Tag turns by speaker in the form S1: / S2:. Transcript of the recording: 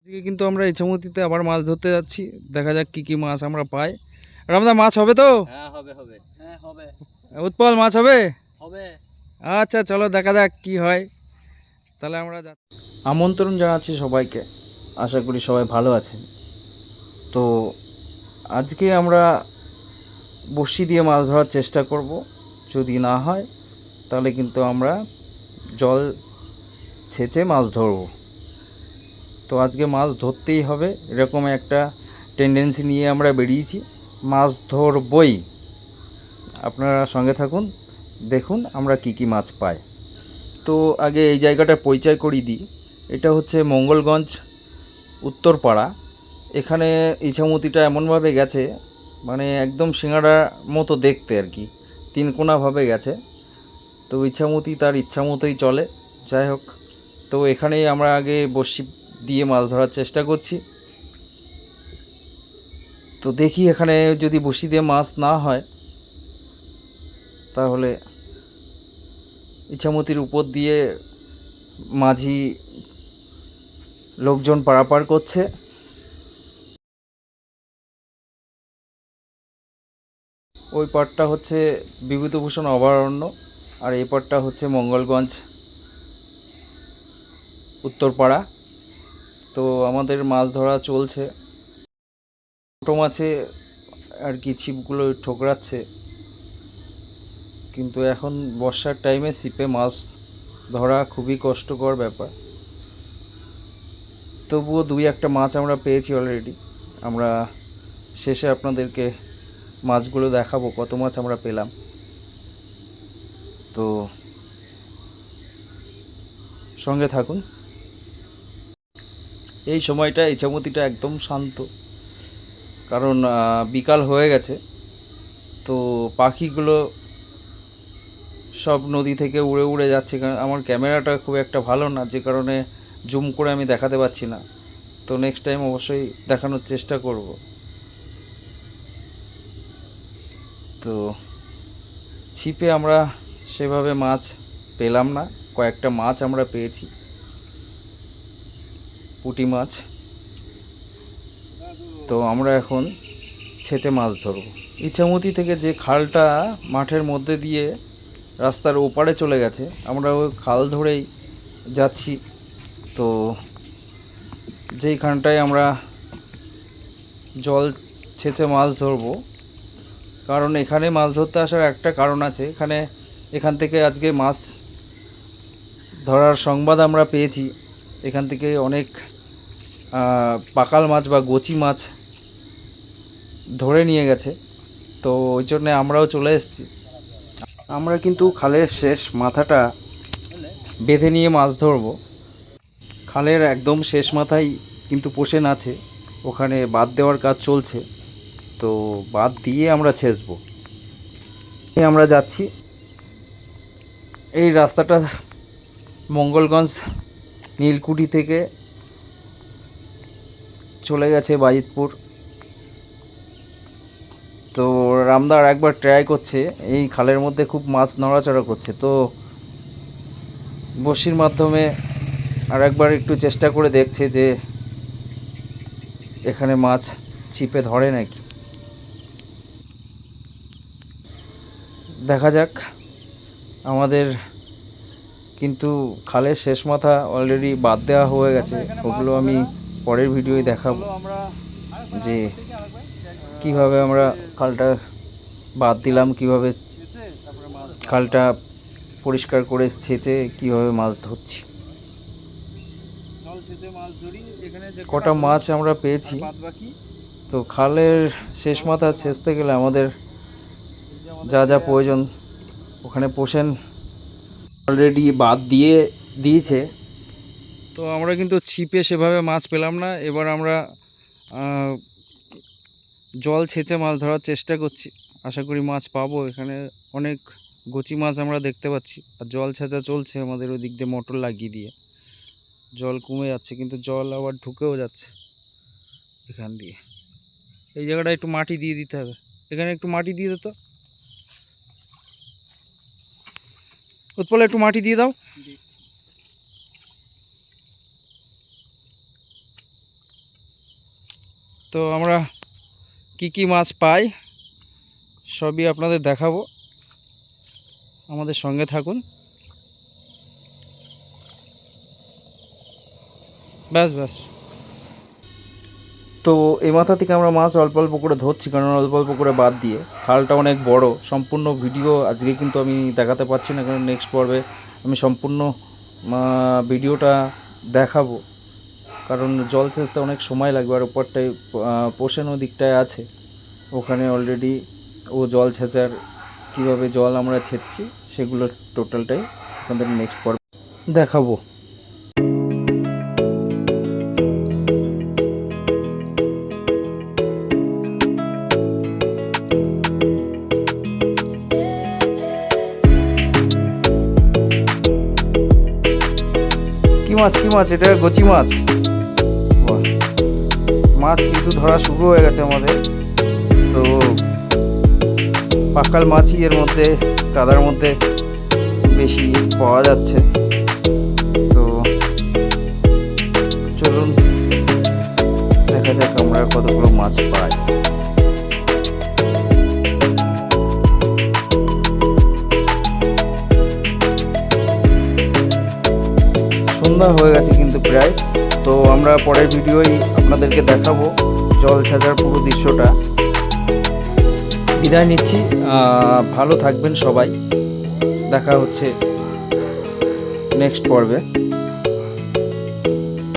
S1: আজকে কিন্তু আমরা ইছামতিতে আবার মাছ ধরতে যাচ্ছি। দেখা যাক কি কি মাছ আমরা পাই। রামদা, মাছ হবে তো?
S2: হ্যাঁ হবে হবে। হ্যাঁ হবে
S1: উৎপল, মাছ হবে?
S2: হবে।
S1: আচ্ছা, চলো দেখা যাক কি হয়। তাহলে আমরা আমন্ত্রণ জানাচ্ছি সবাইকে। আশা করি সবাই ভালো আছেন। তো আজকে আমরা বড়শি দিয়ে মাছ ধরার চেষ্টা করব। যদি না হয় তাহলে কিন্তু আমরা জল ছেঁচে মাছ ধরব। তো আজকে মাছ ধরতেই হবে, এরকম একটা টেন্ডেন্সি নিয়ে আমরা বেরিয়েছি। মাছ ধরবই। আপনারা সঙ্গে থাকুন, দেখুন আমরা কি কি মাছ পাই। তো আগে এই জায়গাটার পরিচয় করিয়ে দিই। এটা হচ্ছে মঙ্গলগঞ্জ উত্তরপাড়া। এখানে ইছামতিটা এমনভাবে গেছে, মানে একদম সিঙ্গাড়ার মতো দেখতে আর কি, তিনকোনাভাবে গেছে। তো ইছামতি তার ইচ্ছা মতোই চলে। যাই হোক, তো এখানেই আমরা আগে বড়শি দিয়ে মাছ ধরার চেষ্টা করছি। তো দেখি এখানে যদি বড়শি দিয়ে মাছ না হয় তাহলে ইছামতির উপর দিয়ে মাঝি লোকজন পারাপার করছে। ওই পাড়টা হচ্ছে বিভূতিভূষণ অভয়ারণ্য, আর এই পাড়টা হচ্ছে মঙ্গলগঞ্জ উত্তরপাড়া। তো আমাদের মাছ ধরা চলছে। ছোটো মাছে আর কি ছিপগুলো ঠোকরাচ্ছে, কিন্তু এখন বর্ষার টাইমে ছিপে মাছ ধরা খুবই কষ্টকর ব্যাপার। তবুও দুই একটা মাছ আমরা পেয়েছি অলরেডি। আমরা শেষে আপনাদেরকে মাছগুলো দেখাবো, কত মাছ আমরা পেলাম। তো সঙ্গে থাকুন। এই সময়টা ইছামতিটা একদম শান্ত, কারণ বিকাল হয়ে গেছে। তো পাখিগুলো সব নদী থেকে উড়ে উড়ে যাচ্ছে। কারণ আমার ক্যামেরাটা খুব একটা ভালো না, যে কারণে জুম করে আমি দেখাতে পারছি না। তো নেক্সট টাইম অবশ্যই দেখানোর চেষ্টা করব। তো ছিপে আমরা সেভাবে মাছ পেলাম না, কয়েকটা মাছ আমরা পেয়েছি, পুঁটি মাছ। তো আমরা এখন ছেঁচে মাছ ধরব। ইছামতি থেকে যে খালটা মাঠের মধ্যে দিয়ে রাস্তার ওপারে চলে গেছে, আমরা ওই খাল ধরেই যাচ্ছি। তো যেইখানটায় আমরা জল ছেঁচে মাছ ধরবো, কারণ এখানে মাছ ধরতে আসার একটা কারণ আছে। এখান থেকে আজকে মাছ ধরার সংবাদ আমরা পেয়েছি। এখান থেকে অনেক পাকাল মাছ বা গোচি মাছ ধরে নিয়ে গেছে। তো ওই জন্যে আমরাও চলে এসেছি। আমরা কিন্তু খালের শেষ মাথাটা বেঁধে নিয়ে মাছ ধরবো। খালের একদম শেষ মাথায় কিন্তু পোষেন আছে, ওখানে বাঁধ দেওয়ার কাজ চলছে। তো বাঁধ দিয়ে আমরা ছেঁচবো। আমরা যাচ্ছি। এই রাস্তাটা মঙ্গলগঞ্জ নীলকুঠি থেকে চলে গেছে বাজিতপুর। তো রামদার একবার ট্রাই করছে, এই খালের মধ্যে খুব মাছ নড়াচড়া করছে। তো বড়শির মাধ্যমে আর একবার একটু চেষ্টা করে দেখছে যে এখানে মাছ ছিপে ধরে নাকি। দেখা যাক। আমাদের কিন্তু খালের শেষ মাথা অলরেডি বাদ দেওয়া হয়ে গেছে, ওগুলো আমি পরের ভিডিওয় দেখাবো যে কিভাবে আমরা খালটা বাদ দিলাম, কিভাবে খালটা পরিষ্কার করে ছেঁচে কিভাবে মাছ ধরছি। কটা মাছ আমরা পেয়েছি। তো খালের শেষ মাথা ছেঁচতে গেলে আমাদের যা যা প্রয়োজন ওখানে পোষেন অলরেডি বাদ দিয়েছে। তো আমরা কিন্তু ছিপে সেভাবে মাছ পেলাম না। এবার আমরা জল ছেঁচে মাছ ধরার চেষ্টা করছি। আশা করি মাছ পাবো। এখানে অনেক গোচি মাছ আমরা দেখতে পাচ্ছি। আর জল ছেঁচা চলছে আমাদের ওই দিক দিয়ে মোটর লাগিয়ে দিয়ে। জল কমে যাচ্ছে, কিন্তু জল আবার ঢুকেও যাচ্ছে এখান দিয়ে। এই জায়গাটা একটু মাটি দিয়ে দিতে হবে। এখানে একটু মাটি দিয়ে দিত। উৎপল, একটু মাটি দিয়ে দাও। তো আমরা কি কি মাছ পাই সবই আপনাদের দেখাবো, আমাদের সঙ্গে থাকুন। ব্যাস ব্যাস। তো এই মাথা থেকে আমরা মাছ অল্প অল্প করে ধরছি, কারণ অল্প অল্প করে বাদ দিয়ে খালটা অনেক বড়। সম্পূর্ণ ভিডিও আজকে কিন্তু আমি দেখাতে পারছি না, কারণ নেক্সট পর্বে আমি সম্পূর্ণ ভিডিওটা দেখাবো, কারণ জল সেচতে অনেক সময় লাগবে। আর উপরটায় পোষণ দিকটায় আছে, ওখানে অলরেডি ও জল ছেঁচার কীভাবে জল আমরা ছেঁচছি সেগুলো টোটালটাই আপনাদের নেক্সট পর্বে দেখাবো। কি মাছ এটা? গচি মাছ। বাহ, মাছ কিন্তু ধরা শুরু হয়ে গেছে আমাদের। তো পাকাল মাছই এর মধ্যে কাদার মধ্যে বেশি পাওয়া যাচ্ছে। তো চলুন দেখা যাক আমরা কতগুলো মাছ পাই। সন্ধ্যা হয়ে গেছে কিন্তু প্রায়। তো আমরা পরের ভিডিওই আপনাদেরকে দেখাবো জল ছাঁচার পুরো দৃশ্যটা। বিদায় নিচ্ছি, ভালো থাকবেন সবাই, দেখা হচ্ছে নেক্সট পর্বে।